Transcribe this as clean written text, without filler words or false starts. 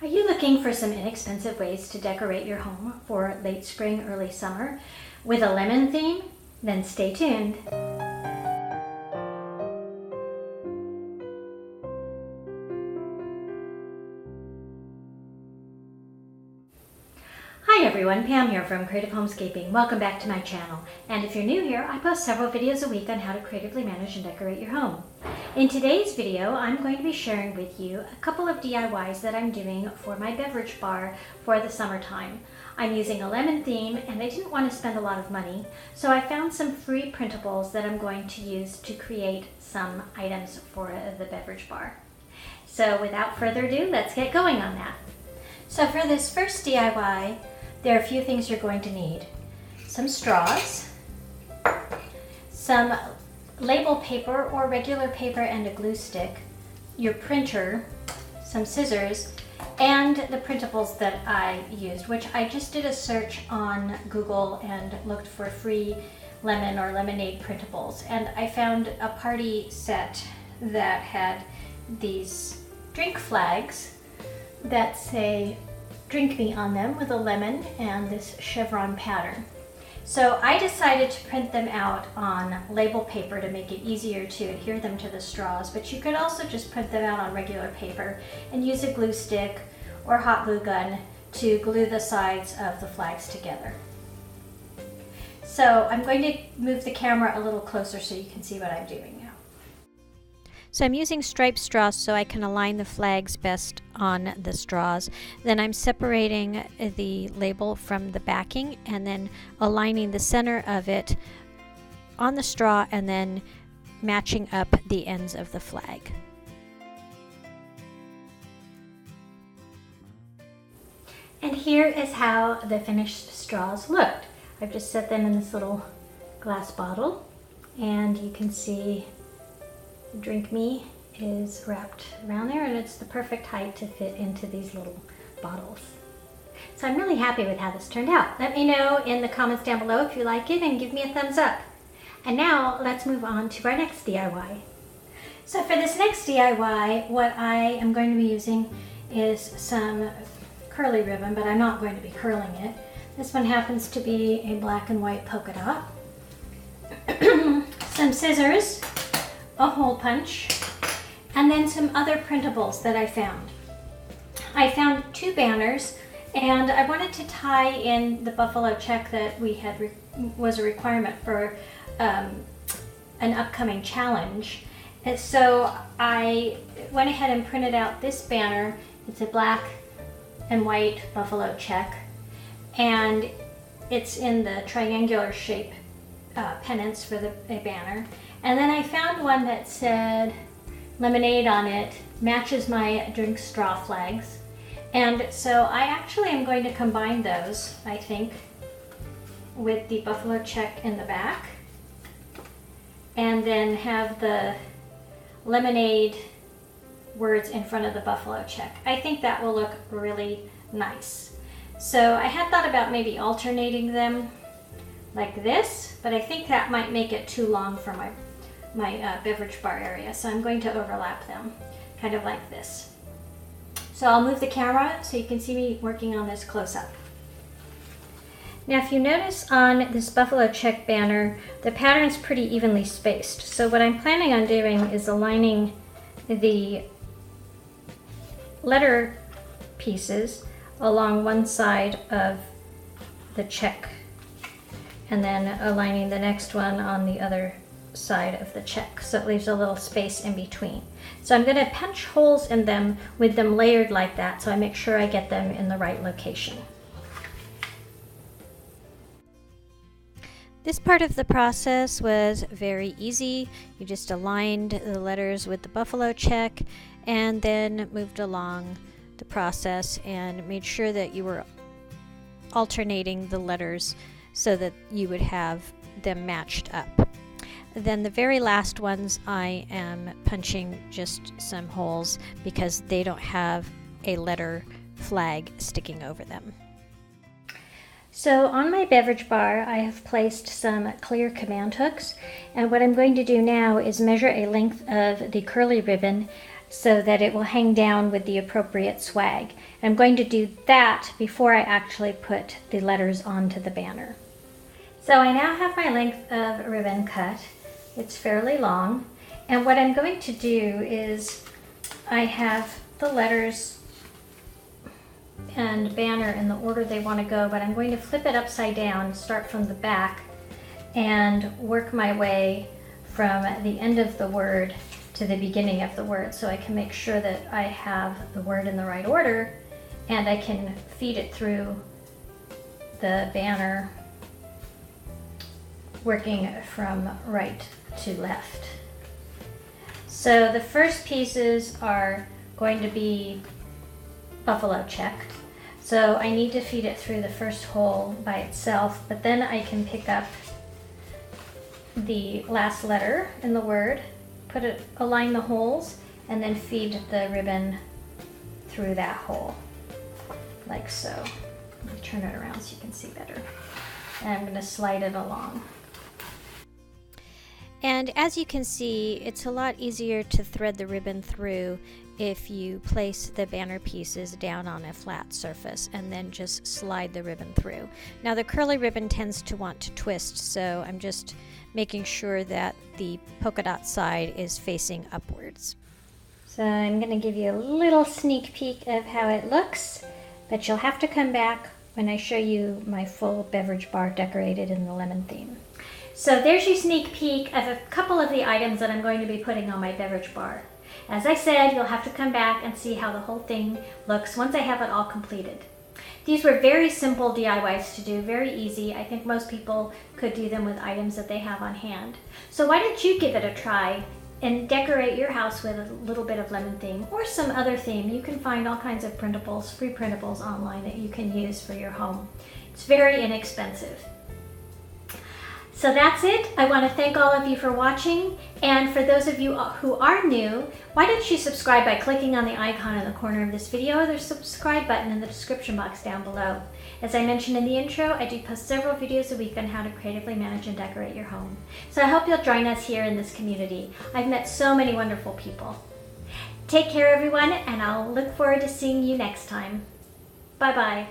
Are you looking for some inexpensive ways to decorate your home for late spring, early summer with a lemon theme? Then stay tuned. Hi everyone, Pam here from Creative Homescaping. Welcome back to my channel. And if you're new here, I post several videos a week on how to creatively manage and decorate your home. In today's video, I'm going to be sharing with you a couple of DIYs that I'm doing for my beverage bar for the summertime. I'm using a lemon theme and I didn't want to spend a lot of money, so I found some free printables that I'm going to use to create some items for the beverage bar. So without further ado, let's get going on that. So for this first DIY, there are a few things you're going to need. Some straws, some label paper or regular paper and a glue stick, your printer, some scissors, and the printables that I used, which I just did a search on Google and looked for free lemon or lemonade printables. And I found a party set that had these drink flags that say "Drink Me" on them with a lemon and this chevron pattern. So I decided to print them out on label paper to make it easier to adhere them to the straws, but you could also just print them out on regular paper and use a glue stick or hot glue gun to glue the sides of the flags together. So I'm going to move the camera a little closer so you can see what I'm doing now. So I'm using striped straws so I can align the flags best on the straws. Then I'm separating the label from the backing and then aligning the center of it on the straw and then matching up the ends of the flag. And here is how the finished straws looked. I've just set them in this little glass bottle and you can see "Drink Me" is wrapped around there and it's the perfect height to fit into these little bottles. So I'm really happy with how this turned out. Let me know in the comments down below if you like it and give me a thumbs up. And now let's move on to our next DIY. So for this next DIY, what I am going to be using is some curly ribbon, but I'm not going to be curling it. This one happens to be a black and white polka dot. Some scissors, a hole punch, and then some other printables that I found. I found two banners and I wanted to tie in the buffalo check that we had was a requirement for an upcoming challenge. And so I went ahead and printed out this banner. It's a black and white buffalo check and it's in the triangular shape pennants for the banner. And then I found one that said lemonade on it, matches my drink straw flags. And so I actually am going to combine those, I think, with the buffalo check in the back and then have the lemonade words in front of the buffalo check. I think that will look really nice. So I had thought about maybe alternating them like this, but I think that might make it too long for my beverage bar area, so I'm going to overlap them, kind of like this. So I'll move the camera so you can see me working on this close up. Now if you notice on this buffalo check banner, the pattern's pretty evenly spaced. So what I'm planning on doing is aligning the letter pieces along one side of the check and then aligning the next one on the other side of the check, so it leaves a little space in between. So I'm going to punch holes in them with them layered like that so I make sure I get them in the right location. This part of the process was very easy. You just aligned the letters with the buffalo check and then moved along the process and made sure that you were alternating the letters so that you would have them matched up. Then the very last ones I am punching just some holes because they don't have a letter flag sticking over them. So on my beverage bar I have placed some clear command hooks, and what I'm going to do now is measure a length of the curly ribbon so that it will hang down with the appropriate swag. I'm going to do that before I actually put the letters onto the banner. So I now have my length of ribbon cut. It's fairly long. And what I'm going to do is I have the letters and banner in the order they want to go, but I'm going to flip it upside down, start from the back, and work my way from the end of the word to the beginning of the word, so I can make sure that I have the word in the right order, and I can feed it through the banner, working from right to left. So the first pieces are going to be buffalo checked. So I need to feed it through the first hole by itself, but then I can pick up the last letter in the word, align the holes, and then feed the ribbon through that hole, like so. Let me turn it around so you can see better. And I'm going to slide it along. And as you can see, it's a lot easier to thread the ribbon through if you place the banner pieces down on a flat surface and then just slide the ribbon through. Now the curly ribbon tends to want to twist, so I'm just making sure that the polka dot side is facing upwards. So I'm going to give you a little sneak peek of how it looks, but you'll have to come back when I show you my full beverage bar decorated in the lemon theme. So there's your sneak peek of a couple of the items that I'm going to be putting on my beverage bar. As I said, you'll have to come back and see how the whole thing looks once I have it all completed. These were very simple DIYs to do, very easy. I think most people could do them with items that they have on hand. So why don't you give it a try and decorate your house with a little bit of lemon theme or some other theme. You can find all kinds of printables, free printables online that you can use for your home. It's very inexpensive. So that's it. I want to thank all of you for watching, and for those of you who are new, why don't you subscribe by clicking on the icon in the corner of this video, or the subscribe button in the description box down below. As I mentioned in the intro, I do post several videos a week on how to creatively manage and decorate your home. So I hope you'll join us here in this community. I've met so many wonderful people. Take care everyone, and I'll look forward to seeing you next time. Bye bye.